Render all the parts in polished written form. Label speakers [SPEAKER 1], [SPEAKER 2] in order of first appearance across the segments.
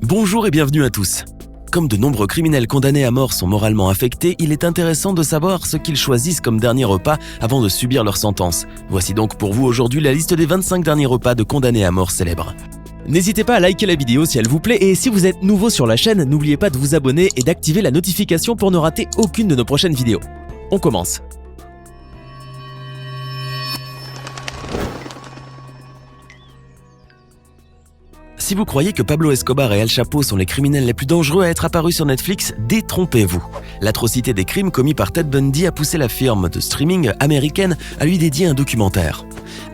[SPEAKER 1] Bonjour et bienvenue à tous. Comme de nombreux criminels condamnés à mort sont moralement affectés, il est intéressant de savoir ce qu'ils choisissent comme dernier repas avant de subir leur sentence. Voici donc pour vous aujourd'hui la liste des 25 derniers repas de condamnés à mort célèbres.
[SPEAKER 2] N'hésitez pas à liker la vidéo si elle vous plaît et si vous êtes nouveau sur la chaîne, n'oubliez pas de vous abonner et d'activer la notification pour ne rater aucune de nos prochaines vidéos. On commence.
[SPEAKER 1] Si vous croyez que Pablo Escobar et El Chapo sont les criminels les plus dangereux à être apparus sur Netflix, détrompez-vous. L'atrocité des crimes commis par Ted Bundy a poussé la firme de streaming américaine à lui dédier un documentaire.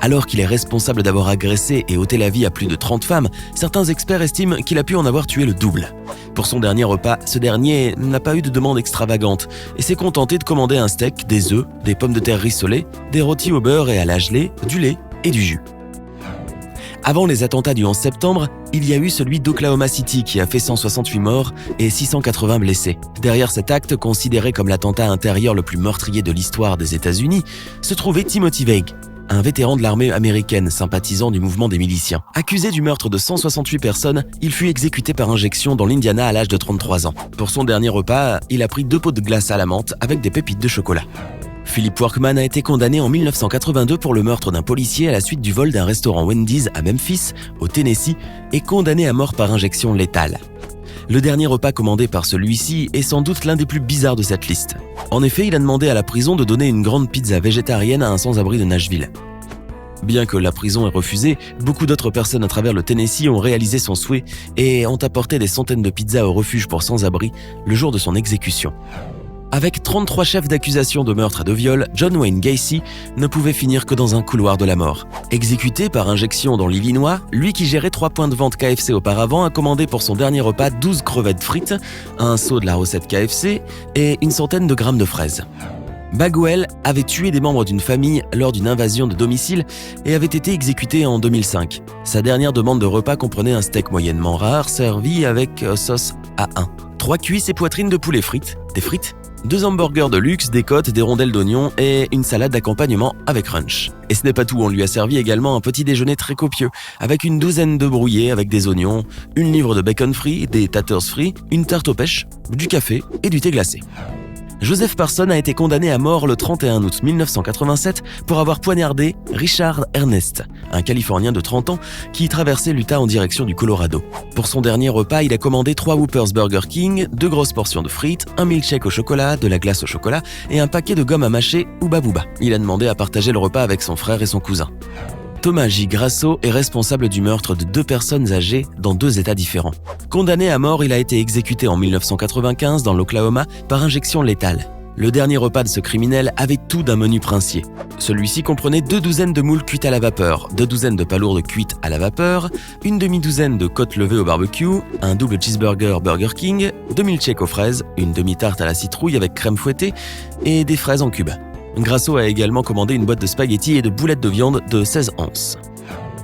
[SPEAKER 1] Alors qu'il est responsable d'avoir agressé et ôté la vie à plus de 30 femmes, certains experts estiment qu'il a pu en avoir tué le double. Pour son dernier repas, ce dernier n'a pas eu de demande extravagante et s'est contenté de commander un steak, des œufs, des pommes de terre rissolées, des rôtis au beurre et à la gelée, du lait et du jus. Avant les attentats du 11 septembre, il y a eu celui d'Oklahoma City qui a fait 168 morts et 680 blessés. Derrière cet acte, considéré comme l'attentat intérieur le plus meurtrier de l'histoire des États-Unis, se trouvait Timothy Veig, un vétéran de l'armée américaine sympathisant du mouvement des miliciens. Accusé du meurtre de 168 personnes, il fut exécuté par injection dans l'Indiana à l'âge de 33 ans. Pour son dernier repas, il a pris 2 pots de glace à la menthe avec des pépites de chocolat. Philip Workman a été condamné en 1982 pour le meurtre d'un policier à la suite du vol d'un restaurant Wendy's à Memphis, au Tennessee, et condamné à mort par injection létale. Le dernier repas commandé par celui-ci est sans doute l'un des plus bizarres de cette liste. En effet, il a demandé à la prison de donner une grande pizza végétarienne à un sans-abri de Nashville. Bien que la prison ait refusé, beaucoup d'autres personnes à travers le Tennessee ont réalisé son souhait et ont apporté des centaines de pizzas au refuge pour sans-abri le jour de son exécution. Avec 33 chefs d'accusation de meurtre et de viol, John Wayne Gacy ne pouvait finir que dans un couloir de la mort. Exécuté par injection dans l'Illinois, lui qui gérait 3 points de vente KFC auparavant a commandé pour son dernier repas 12 crevettes frites, un seau de la recette KFC et une centaine de grammes de fraises. Bagwell avait tué des membres d'une famille lors d'une invasion de domicile et avait été exécuté en 2005. Sa dernière demande de repas comprenait un steak moyennement rare servi avec sauce A1, 3 cuisses et poitrines de poulet frites, des frites, 2 hamburgers de luxe, des côtes, des rondelles d'oignons et une salade d'accompagnement avec ranch. Et ce n'est pas tout, on lui a servi également un petit déjeuner très copieux, avec une douzaine de brouillés avec des oignons, une livre de bacon frit, des taters frits, une tarte aux pêches, du café et du thé glacé. Joseph Parson a été condamné à mort le 31 août 1987 pour avoir poignardé Richard Ernest, un Californien de 30 ans qui traversait l'Utah en direction du Colorado. Pour son dernier repas, il a commandé 3 Whoppers Burger King, 2 grosses portions de frites, un milkshake au chocolat, de la glace au chocolat et un paquet de gomme à mâcher Hubba Bubba. Il a demandé à partager le repas avec son frère et son cousin. Thomas J. Grasso est responsable du meurtre de 2 personnes âgées dans 2 états différents. Condamné à mort, il a été exécuté en 1995 dans l'Oklahoma par injection létale. Le dernier repas de ce criminel avait tout d'un menu princier. Celui-ci comprenait 2 douzaines de moules cuites à la vapeur, 2 douzaines de palourdes cuites à la vapeur, une demi-douzaine de côtes levées au barbecue, un double cheeseburger Burger King, 2 milkshakes aux fraises, une demi-tarte à la citrouille avec crème fouettée et des fraises en cubes. Grasso a également commandé une boîte de spaghettis et de boulettes de viande de 16 onces.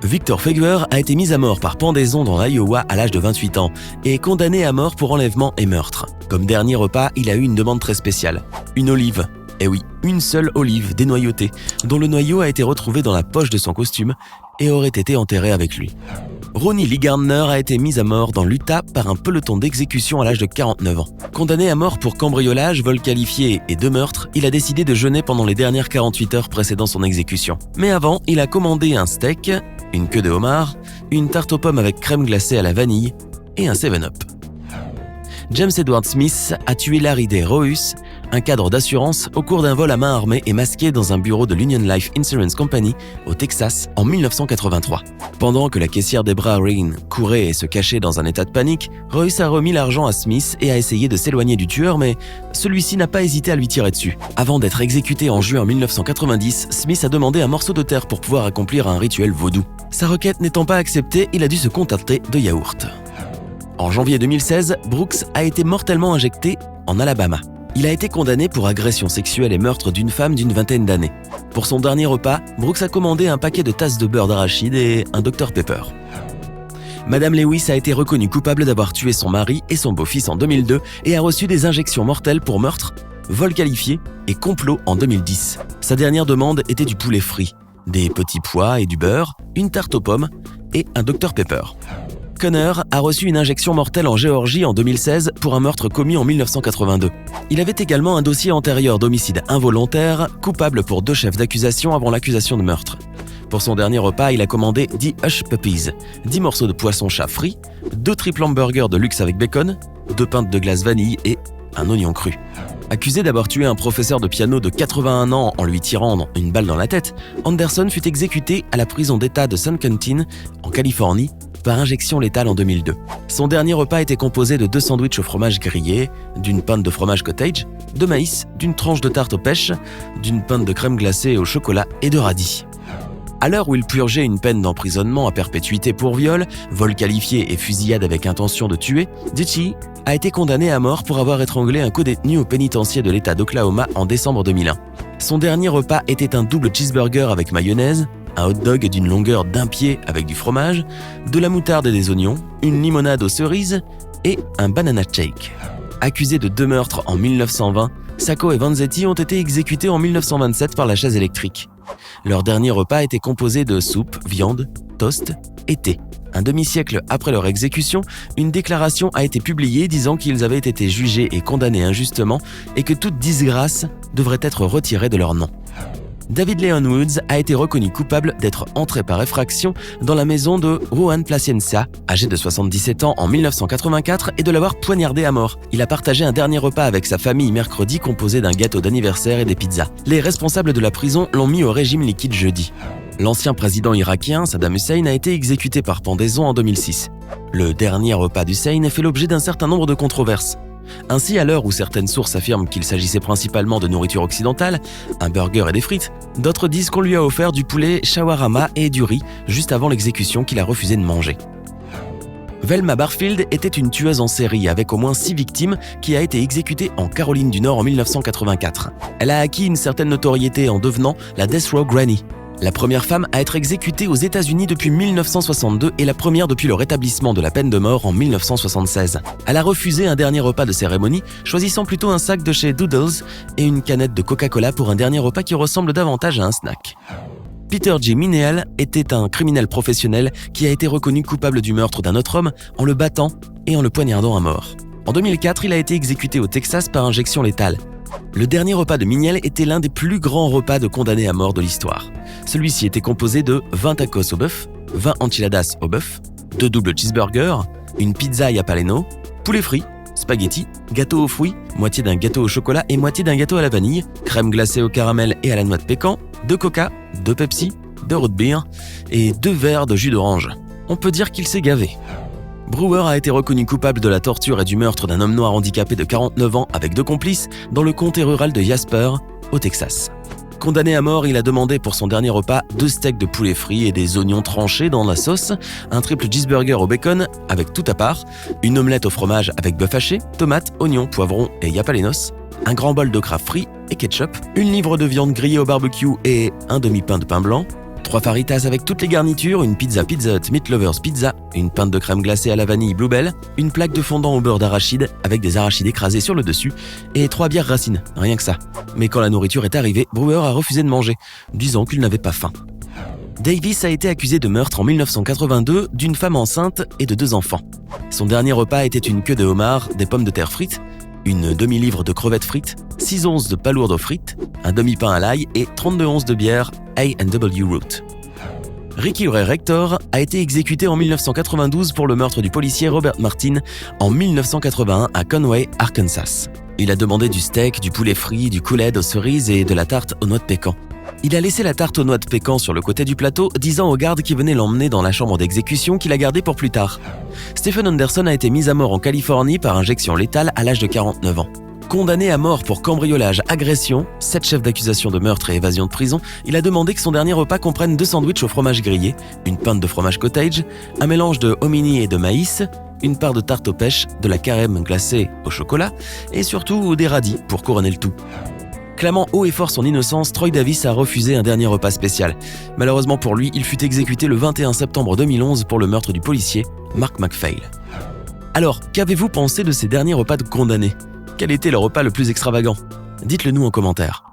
[SPEAKER 1] Victor Figuer a été mis à mort par pendaison dans l'Iowa à l'âge de 28 ans et condamné à mort pour enlèvement et meurtre. Comme dernier repas, il a eu une demande très spéciale. Une olive. Eh oui, une seule olive dénoyautée, dont le noyau a été retrouvé dans la poche de son costume et aurait été enterré avec lui. Ronnie Lee Gardner a été mis à mort dans l'Utah par un peloton d'exécution à l'âge de 49 ans. Condamné à mort pour cambriolage, vol qualifié et 2 meurtres, il a décidé de jeûner pendant les dernières 48 heures précédant son exécution. Mais avant, il a commandé un steak, une queue de homard, une tarte aux pommes avec crème glacée à la vanille et un 7-Up. James Edward Smith a tué Larry Day Rohus, un cadre d'assurance, au cours d'un vol à main armée et masqué dans un bureau de l'Union Life Insurance Company au Texas en 1983. Pendant que la caissière Debra Reen courait et se cachait dans un état de panique, Rohus a remis l'argent à Smith et a essayé de s'éloigner du tueur, mais celui-ci n'a pas hésité à lui tirer dessus. Avant d'être exécuté en juin 1990, Smith a demandé un morceau de terre pour pouvoir accomplir un rituel vaudou. Sa requête n'étant pas acceptée, il a dû se contenter de yaourt. En janvier 2016, Brooks a été mortellement injecté en Alabama. Il a été condamné pour agression sexuelle et meurtre d'une femme d'une vingtaine d'années. Pour son dernier repas, Brooks a commandé un paquet de tasses de beurre d'arachide et un Dr Pepper. Madame Lewis a été reconnue coupable d'avoir tué son mari et son beau-fils en 2002 et a reçu des injections mortelles pour meurtre, vol qualifié et complot en 2010. Sa dernière demande était du poulet frit, des petits pois et du beurre, une tarte aux pommes et un Dr Pepper. Connor a reçu une injection mortelle en Géorgie en 2016 pour un meurtre commis en 1982. Il avait également un dossier antérieur d'homicide involontaire, coupable pour 2 chefs d'accusation avant l'accusation de meurtre. Pour son dernier repas, il a commandé 10 Hush Puppies, 10 morceaux de poisson-chat frit, 2 triple hamburgers de luxe avec bacon, 2 pintes de glace vanille et un oignon cru. Accusé d'avoir tué un professeur de piano de 81 ans en lui tirant une balle dans la tête, Anderson fut exécuté à la prison d'État de San Quentin, en Californie, par injection létale en 2002. Son dernier repas était composé de 2 sandwichs au fromage grillé, d'une pinte de fromage cottage, de maïs, d'une tranche de tarte aux pêches, d'une pinte de crème glacée au chocolat et de radis. À l'heure où il purgeait une peine d'emprisonnement à perpétuité pour viol, vol qualifié et fusillade avec intention de tuer, Dichie a été condamné à mort pour avoir étranglé un co-détenu au pénitencier de l'État d'Oklahoma en décembre 2001. Son dernier repas était un double cheeseburger avec mayonnaise, un hot dog d'une longueur d'1 pied avec du fromage, de la moutarde et des oignons, une limonade aux cerises et un banana shake. Accusés de 2 meurtres en 1920, Sacco et Vanzetti ont été exécutés en 1927 par la chaise électrique. Leur dernier repas était composé de soupe, viande, toast et thé. Un demi-siècle après leur exécution, une déclaration a été publiée disant qu'ils avaient été jugés et condamnés injustement et que toute disgrâce devrait être retirée de leur nom. David Leon Woods a été reconnu coupable d'être entré par effraction dans la maison de Juan Plasencia, âgé de 77 ans en 1984, et de l'avoir poignardé à mort. Il a partagé un dernier repas avec sa famille mercredi composé d'un gâteau d'anniversaire et des pizzas. Les responsables de la prison l'ont mis au régime liquide jeudi. L'ancien président irakien, Saddam Hussein, a été exécuté par pendaison en 2006. Le dernier repas d'Hussein fait l'objet d'un certain nombre de controverses. Ainsi, à l'heure où certaines sources affirment qu'il s'agissait principalement de nourriture occidentale, un burger et des frites, d'autres disent qu'on lui a offert du poulet shawarma et du riz juste avant l'exécution qu'il a refusé de manger. Velma Barfield était une tueuse en série avec au moins 6 victimes qui a été exécutée en Caroline du Nord en 1984. Elle a acquis une certaine notoriété en devenant la Death Row Granny, la première femme à être exécutée aux États-Unis depuis 1962 et la première depuis le rétablissement de la peine de mort en 1976. Elle a refusé un dernier repas de cérémonie, choisissant plutôt un sac de chez Doodles et une canette de Coca-Cola pour un dernier repas qui ressemble davantage à un snack. Peter G. Mineal était un criminel professionnel qui a été reconnu coupable du meurtre d'un autre homme en le battant et en le poignardant à mort. En 2004, il a été exécuté au Texas par injection létale. Le dernier repas de Mineal était l'un des plus grands repas de condamnés à mort de l'histoire. Celui-ci était composé de 20 tacos au bœuf, 20 enchiladas au bœuf, 2 doubles cheeseburgers, une pizza yapaleno, poulet frit, spaghetti, gâteau aux fruits, moitié d'un gâteau au chocolat et moitié d'un gâteau à la vanille, crème glacée au caramel et à la noix de pécan, 2 coca, 2 Pepsi, 2 root beer et 2 verres de jus d'orange. On peut dire qu'il s'est gavé. Brewer a été reconnu coupable de la torture et du meurtre d'un homme noir handicapé de 49 ans avec 2 complices dans le comté rural de Jasper, au Texas. Condamné à mort, il a demandé pour son dernier repas 2 steaks de poulet frit et des oignons tranchés dans la sauce, un triple cheeseburger au bacon avec tout à part, une omelette au fromage avec bœuf haché, tomates, oignons, poivrons et yapalenos, un grand bol de crabe frit et ketchup, une livre de viande grillée au barbecue et un demi-pain de pain blanc, 3 faritas avec toutes les garnitures, une pizza Pizza Hut Meat Lovers Pizza, une pinte de crème glacée à la vanille Bluebell, une plaque de fondant au beurre d'arachide avec des arachides écrasés sur le dessus et 3 bières racines, rien que ça. Mais quand la nourriture est arrivée, Brewer a refusé de manger, disant qu'il n'avait pas faim. Davis a été accusé de meurtre en 1982 d'une femme enceinte et de 2 enfants. Son dernier repas était une queue de homard, des pommes de terre frites, une demi-livre de crevettes frites, 6 onces de palourdes frites, un demi-pain à l'ail et 32 onces de bière A&W Root. Ricky Ray Rector a été exécuté en 1992 pour le meurtre du policier Robert Martin en 1981 à Conway, Arkansas. Il a demandé du steak, du poulet frit, du Kool-Aid aux cerises et de la tarte aux noix de pécan. Il a laissé la tarte aux noix de pécan sur le côté du plateau, disant aux gardes qui venaient l'emmener dans la chambre d'exécution qu'il a gardée pour plus tard. Stephen Anderson a été mis à mort en Californie par injection létale à l'âge de 49 ans. Condamné à mort pour cambriolage, agression, 7 chefs d'accusation de meurtre et évasion de prison, il a demandé que son dernier repas comprenne 2 sandwichs au fromage grillé, une pinte de fromage cottage, un mélange de hominy et de maïs, une part de tarte aux pêches, de la crème glacée au chocolat et surtout des radis pour couronner le tout. Clamant haut et fort son innocence, Troy Davis a refusé un dernier repas spécial. Malheureusement pour lui, il fut exécuté le 21 septembre 2011 pour le meurtre du policier Mark McPhail. Alors, qu'avez-vous pensé de ces derniers repas de condamnés ? Quel était le repas le plus extravagant ? Dites-le nous en commentaire.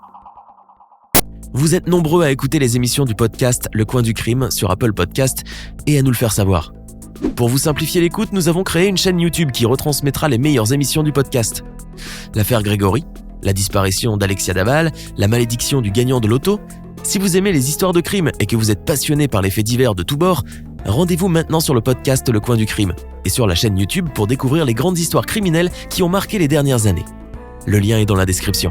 [SPEAKER 1] Vous êtes nombreux à écouter les émissions du podcast Le Coin du Crime sur Apple Podcast et à nous le faire savoir. Pour vous simplifier l'écoute, nous avons créé une chaîne YouTube qui retransmettra les meilleures émissions du podcast. L'affaire Grégory, la disparition d'Alexia Daval, la malédiction du gagnant de loto. Si vous aimez les histoires de crime et que vous êtes passionné par les faits divers de tous bords, rendez-vous maintenant sur le podcast Le Coin du Crime et sur la chaîne YouTube pour découvrir les grandes histoires criminelles qui ont marqué les dernières années. Le lien est dans la description.